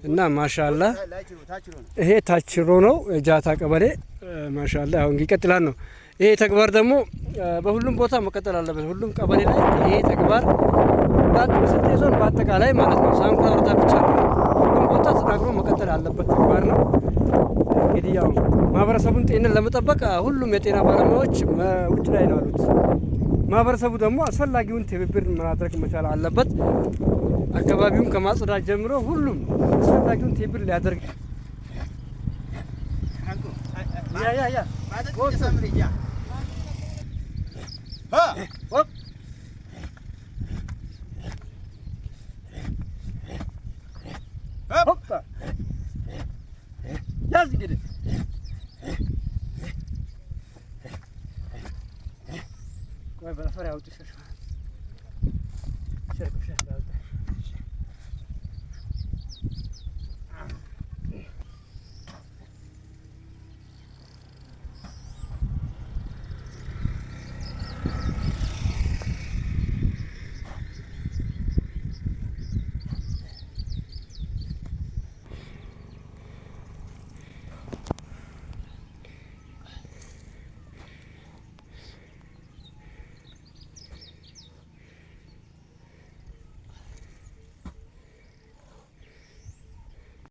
እና ማሻአላ ይሄ ታችሮ ነው ጃታ ቀበሌ ማሻአላ አሁን ይቀጥላል ነው። ይሄ ተግባር ደግሞ በሁሉም ቦታ መቀጠል አለበት። ሁሉም ቀበሌ ላይ ይሄ ተግባር በስልጤ ዞን በአጠቃላይ ማለት ነው ሳንኩራ ወረዳ ብቻ ነው ሁሉም ቦታ ተጠናክሮ መቀጠል አለበት ተግባር ነው። እንግዲህ ያው ማህበረሰቡን ጤናን ለመጠበቅ ሁሉም የጤና ባለሙያዎች ውጭ ላይ ነው ያሉት። ማህበረሰቡ ደግሞ አስፈላጊውን ትብብር ማድረግ መቻል አለበት። አካባቢውን ከማጽዳት ጀምሮ ሁሉም አስፈላጊውን ትብብር ሊያደርግ ያ Hoppa. Yaz gidin. Koy bana fare auto şaşma. Şerif şerif aldı.